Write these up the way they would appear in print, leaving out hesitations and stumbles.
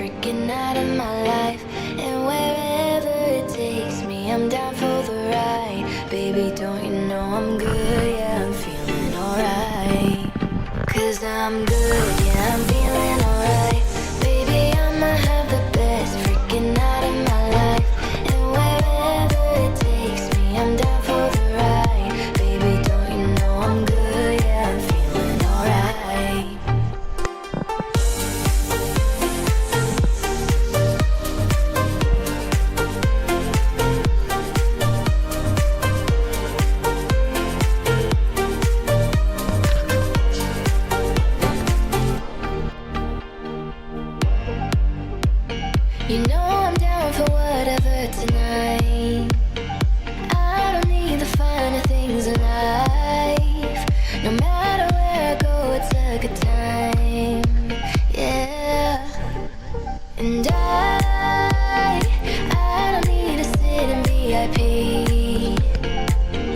freaking out of my life. And wherever it takes me, I'm down for the ride. Baby, don't you know I'm good? Yeah, I'm feeling alright. 'Cause I'm good, yeah, I'm feeling alright. Baby, I'ma have the best freaking out of my life. And wherever it takes me, I'm down for the ride. Baby, don't you know I'm good? Yeah, I'm feeling alright. You know I'm down for whatever tonight. I don't need the finer things in life. No matter where I go, it's a good time. Yeah. And I don't need to sit in VIP.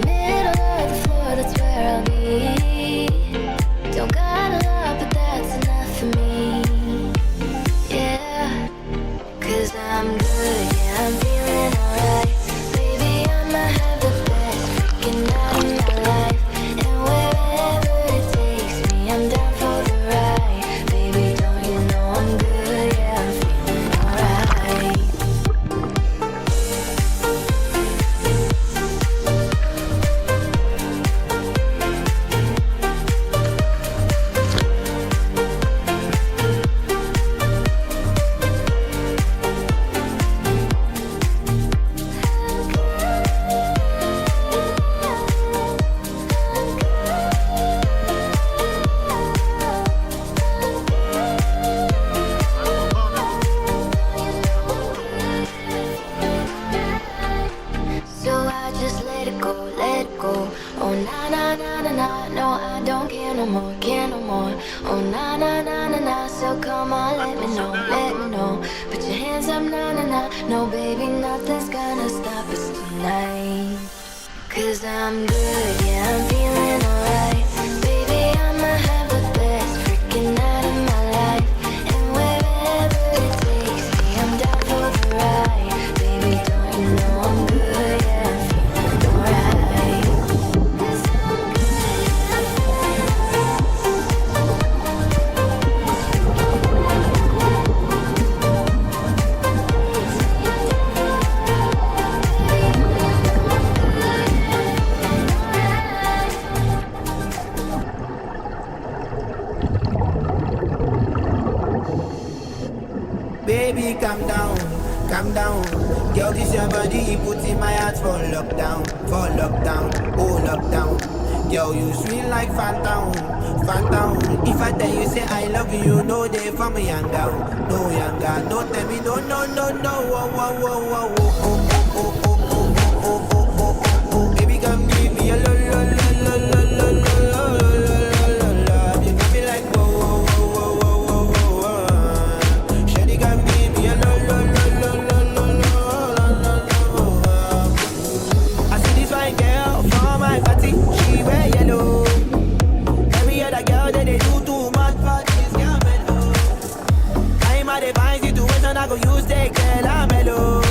Middle of the floor, that's where I'll be. Don't got a lot, but that's enough for me. Yeah. 'Cause I'm good, yeah, I'm feeling alright. Baby, I'ma have the best freaking out of my life. And wherever it takes me, I'm down for the ride. Baby, don't you know I'm good, yeah, I'm feeling alright. So I just let it go, let it go. Oh na na na na na, no I don't care no more, care no more. Oh na na na na na, so come on, let me know, let me know. Put your hands up, na na na, no baby, nothing's gonna stop us tonight. 'Cause I'm good, yeah, I'm feeling alright. Baby, I'ma have the best freaking out of my life. And wherever it takes me, I'm down for the ride. Baby, don't you know I'm good, yeah, I'm feeling alright. 'Cause I'm Baby, calm down, calm down. Girl, this your body, you put in my heart for lockdown, oh lockdown. Girl, you sweet like phantom, phantom. If I tell you say I love you, you know they for me young down, no younger. No tell me no, no, no, no. Oh, oh, oh, oh, oh, oh, oh, oh, oh, oh, oh, oh, oh, oh. Baby, come give me a lo, lo, lo, lo, lo, lo, lo, lo, lo, lo. You got me like whoa, whoa, whoa, whoa, whoa, whoa, whoa. Shawty got me a lo, lo, lo, lo, lo, lo, lo, lo, lo. I see this fine girl from my party, she wear yellow. Every other girl that they do too much for this girl mellow. I'm at a fine situation, I go use that girl, I'm mellow.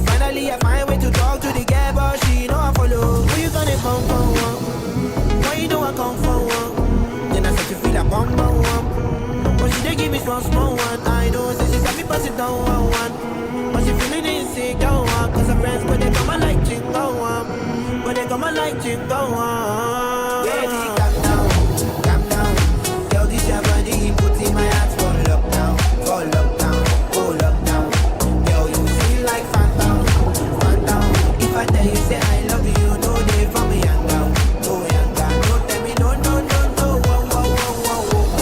Finally I find way to talk to the girl, but she know I follow. Who you gonna come for? Why you know I come for? Then I start to feel a bum bum. But she dey give me small small one. I know, say she got me pass it down one. But she feeling insecure, cause her friends, but they come and like chingo, but they come and like chingo. Baby, calm down, calm down. Girl, this your body, put in my heart for lockdown, oh lockdown. Girl, you feel like phantom, phantom. If I tell you say I love you, you know they for me young down, no younger. No tell me no, no, no, no. Oh, oh, oh, oh, oh,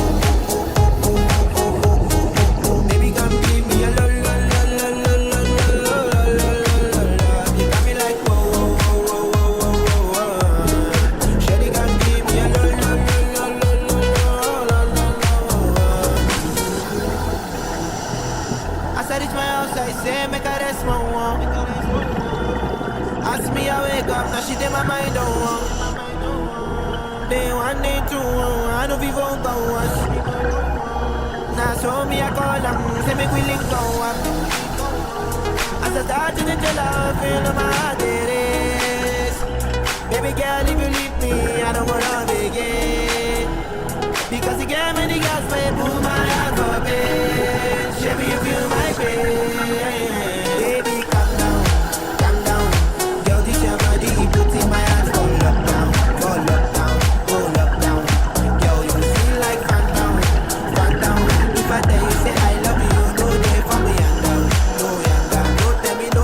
oh, oh, oh, oh, oh, oh. Baby, come give me a lo, lo, lo, lo, lo, lo, lo, lo, lo, lo, lo. You got me like whoa, whoa, whoa, whoa, whoa, whoa, whoa. Shawty, come give me a lo, lo, lo, lo, lo, lo, lo, lo, lo. As I reach my house, I say, make a rest, my one. Ask me, I wake up, now she did my mind, don't want. Day one, day two, I know people go wash. Now so me I call them, say me we link go up. As I start to get your love, feel my heart it is. Baby girl, if you leave me, I don't wanna begin. Because you gave me the gas, may pull my heart for pain. Baby, you feel my pain. Baby, calm down. Girl, this your body, it puts in my heart for lockdown, oh lockdown. Girl, you feel like phantom. If I tell you say I love you, no day for me and down, no yanga. No tell me no.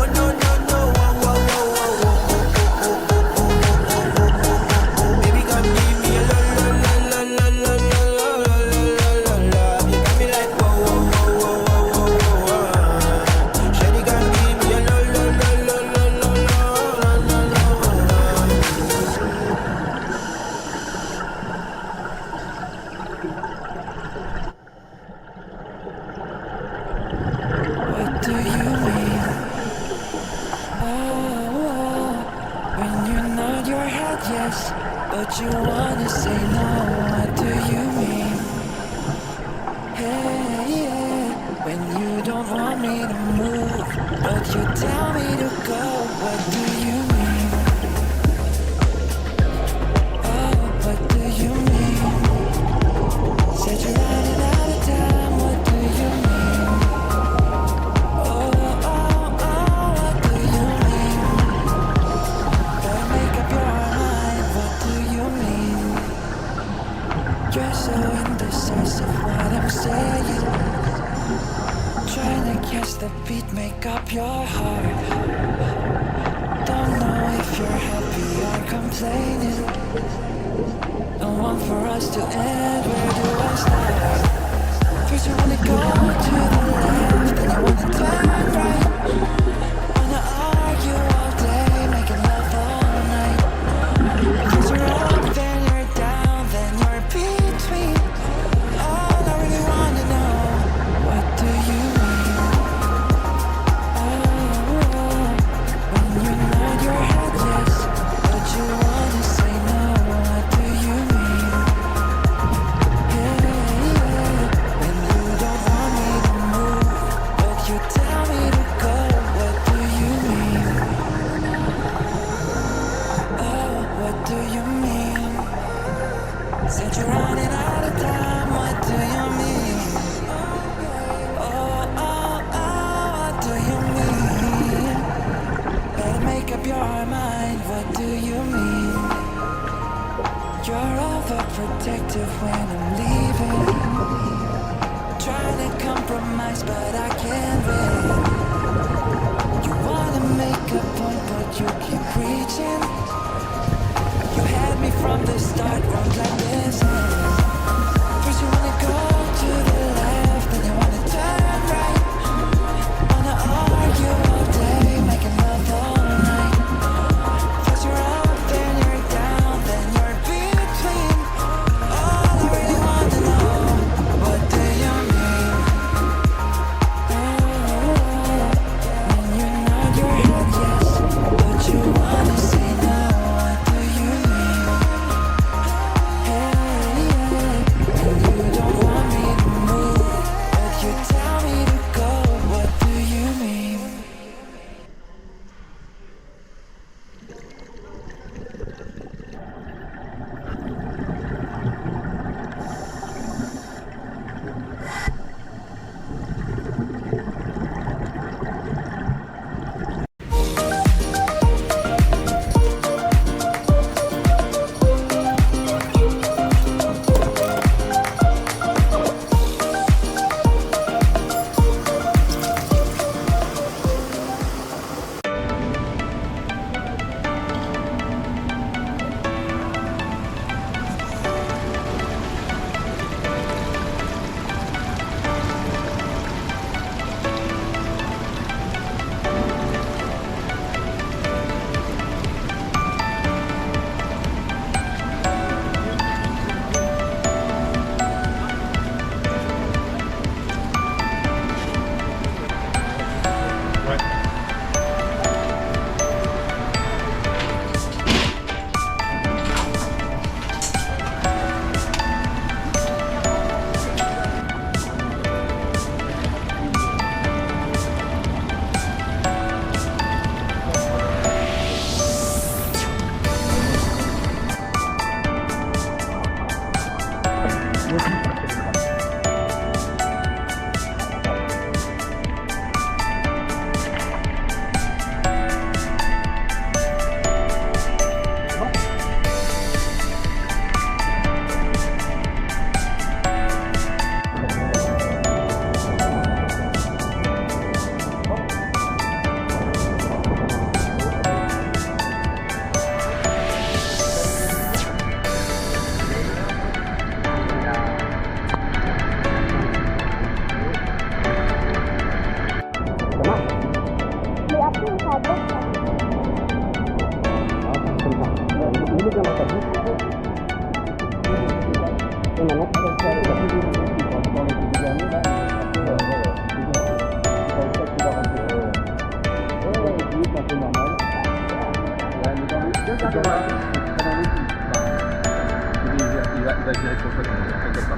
Baby, come give me a love. You got me like whoa. Shawty, come give me a love. What do you mean? When you nod your head yes, but you wanna say no. What do you mean? Hey, yeah. When you don't want me to move, but you tell me to go. What do you mean? Oh, what do you mean? Said you're running out of time. What do you mean? What do you mean? Better make up your mind. What do you mean? You're so indecisive. What I'm saying. Trying to catch the beat, make up your heart. Don't know if you're happy or complaining. Don't want for us to end. Where do I start? First you wanna go to the left, then you wanna turn right. Wanna argue all day, making love all night. First you're up, then you're down, then you're between. All I really wanna know, what do you mean? When you nod your head yes, but you wanna say no. What do you mean? Yeah. When you don't want me to move, but you tell me to go. What do you mean? Oh, what do you mean? Said you're running out of time. What do you mean? What do you mean? Better make up your mind. What do you mean? You're overprotective when I'm leaving. Trying to compromise, but I can't win. You wanna make a point, but you keep preaching. You had me from the start, wrong like this. First you wanna go to the left, then you wanna turn right. Wanna argue all day, making love all night. First you're up, then you're down, then you're between. All I really wanna know, what do you mean? When you nod your head yes, but you wanna say no. What do you mean? Hey, dommage, c'est très dans le coup. Il va gérer son truc, t'inquiète pas.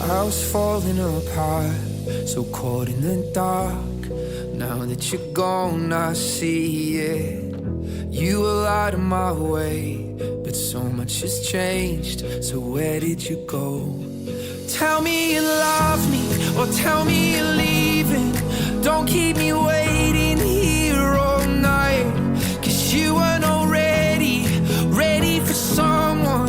I was falling apart, so caught in the dark. Now that you're gone, I see it. You were out of my way, but so much has changed. So where did you go? Tell me you love me, or tell me you're leaving. Don't keep me waiting here all night, 'cause you weren't already ready for someone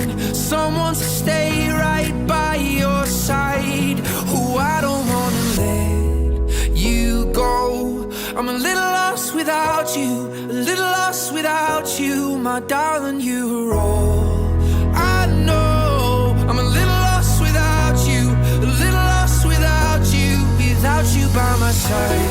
to stay right by your side. Oh, I don't wanna let you go. I'm a little lost without you, a little lost without you, my darling, you're all I know. I'm a little lost without you, a little lost without you by my side.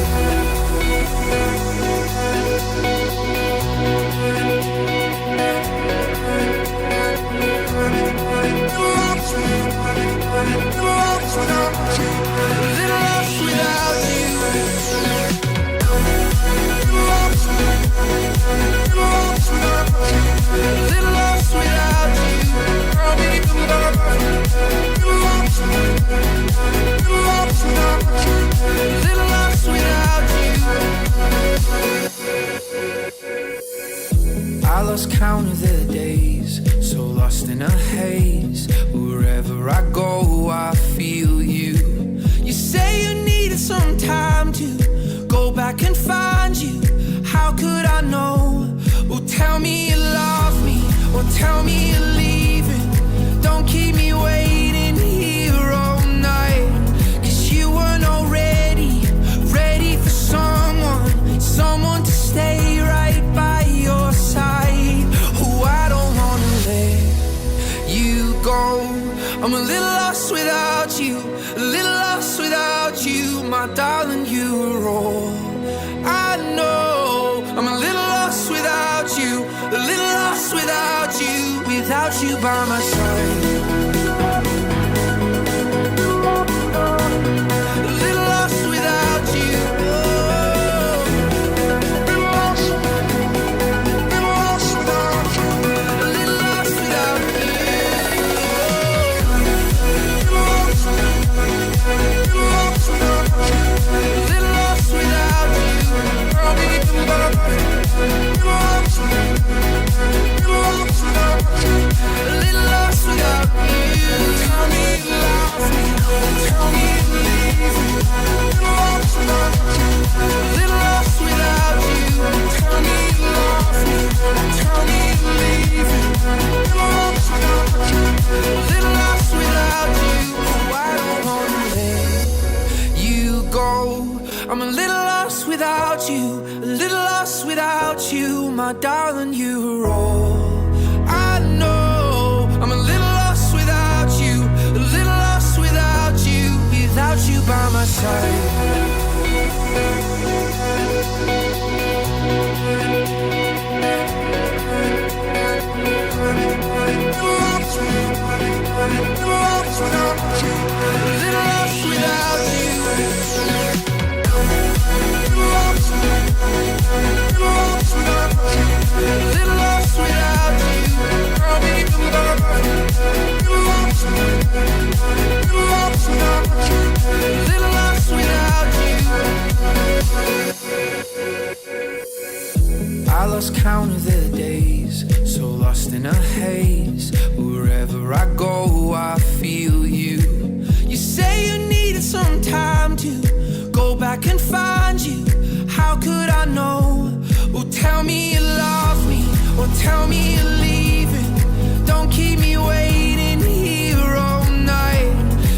some time to go back and find you. How could I know? Well, tell me you love me, or tell me you're leaving. Don't keep me waiting here all night, 'cause you weren't already ready for someone to stay right by your side. Oh, I don't wanna let you go. I'm a little lost without you, a little lost without you, my darling, you're all I know. I'm a little lost without you, a little lost without you by my side. A little lost without you. I'm a little lost without you, a little lost without you, my darling, you're all I know. I'm a little lost without you, a little lost without you by my side. I lost count of the days, so lost in a haze. Wherever I go, I feel you. You say you needed some time to go back and find you. How could I know? Well, tell me you love me, or tell me you're leaving. Don't keep me waiting here all night,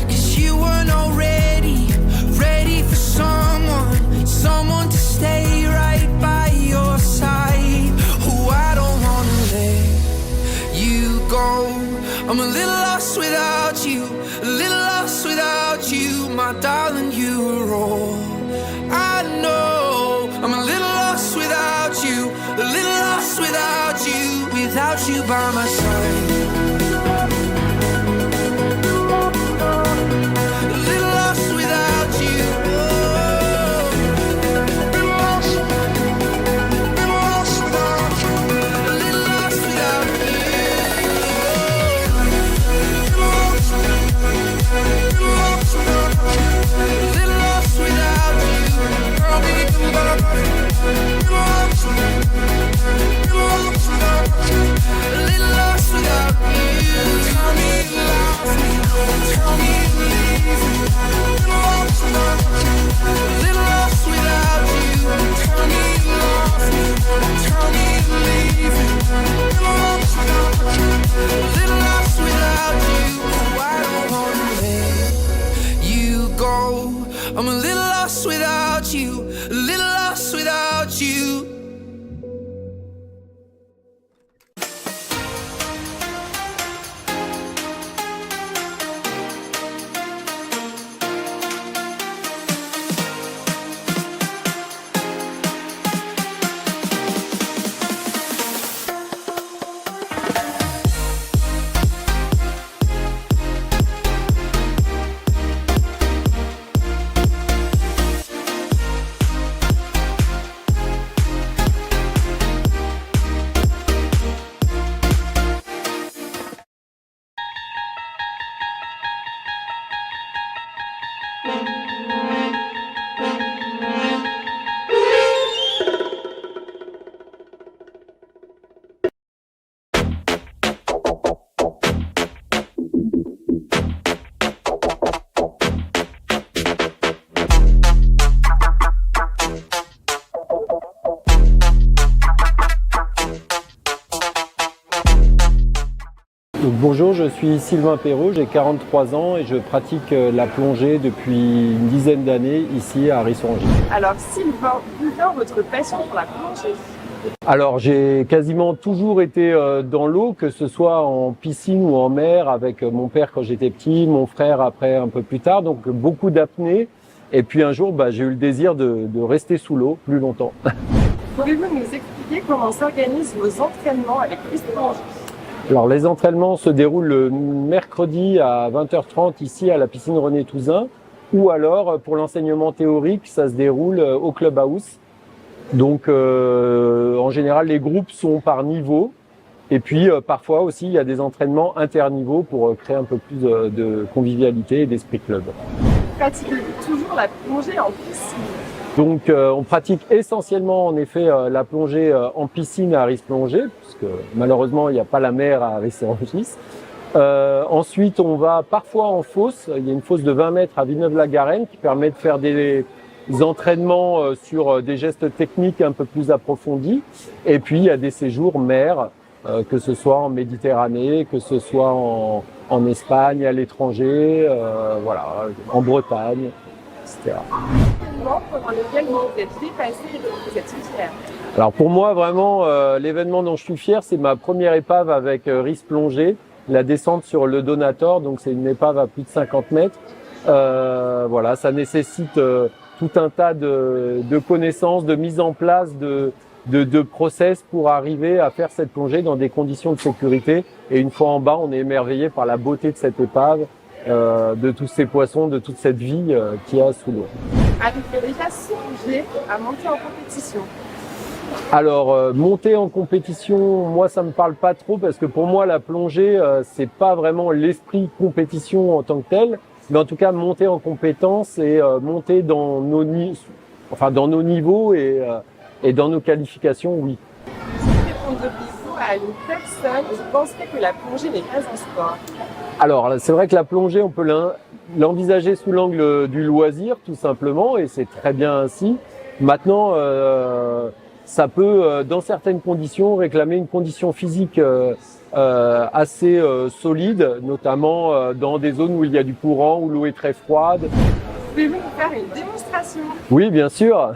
'cause you weren't already ready for someone to stay right by your side. Oh, I don't wanna let you go. I'm a little lost without you, a little lost without you, my darling, you're all I know. I'm a little lost without you, a little lost without you by my side. A little lost without you. I'm a little lost without you, a little lost without you. Bonjour, je suis Sylvain Perrault, j'ai 43 ans et je pratique la plongée depuis une dizaine d'années ici à Ris-Orangis. Alors Sylvain, d'où vient votre passion pour la plongée? Alors j'ai quasiment toujours été dans l'eau, que ce soit en piscine ou en mer, avec mon père quand j'étais petit, mon frère après un peu plus tard, donc beaucoup d'apnée. Et puis un jour, j'ai eu le désir de rester sous l'eau plus longtemps. Pouvez-vous nous expliquer comment s'organisent vos entraînements avec Ris Plongée? Alors les entraînements se déroulent le mercredi à 20h30 ici à la piscine René Touzin, ou alors pour l'enseignement théorique, ça se déroule au Clubhouse. Donc en général les groupes sont par niveau, et puis parfois aussi il y a des entraînements interniveaux pour créer un peu plus de convivialité et d'esprit club. Pratiquez-vous toujours la plongée en piscine? Donc on pratique essentiellement en effet la plongée en piscine à Ris-Plongée, puisque malheureusement il n'y a pas la mer à Ris-Orangis. Ensuite on va parfois en fosse, il y a une fosse de 20 mètres à Villeneuve-la-Garenne qui permet de faire des entraînements sur des gestes techniques un peu plus approfondis. Et puis il y a des séjours mer, que ce soit en Méditerranée, que ce soit en Espagne, à l'étranger, voilà, en Bretagne, etc. Pendant lequel vous vous êtes dépassé et dont vous êtes fier? Alors pour moi vraiment l'événement dont je suis fier, c'est ma première épave avec Ris-Plongée, la descente sur le Donator, donc c'est une épave à plus de 50 mètres. Voilà, ça nécessite tout un tas de connaissances, de mise en place de process pour arriver à faire cette plongée dans des conditions de sécurité. Et une fois en bas, on est émerveillé par la beauté de cette épave, de tous ces poissons, de toute cette vie qu'il y a sous l'eau. Avez-vous déjà songé à monter en compétition? Alors monter en compétition, moi ça me parle pas trop parce que pour moi la plongée c'est pas vraiment l'esprit compétition en tant que tel, mais en tout cas monter en compétence et monter dans nos niveaux et dans nos qualifications, oui. Si vous répondriez-vous à une personne qui penserait que la plongée n'est pas un sport? Alors c'est vrai que la plongée on peut l'envisager sous l'angle du loisir tout simplement, et c'est très bien ainsi. Maintenant ça peut, dans certaines conditions, réclamer une condition physique assez solide, notamment dans des zones où il y a du courant, où l'eau est très froide. Pouvez-vous nous faire une démonstration? Oui, bien sûr.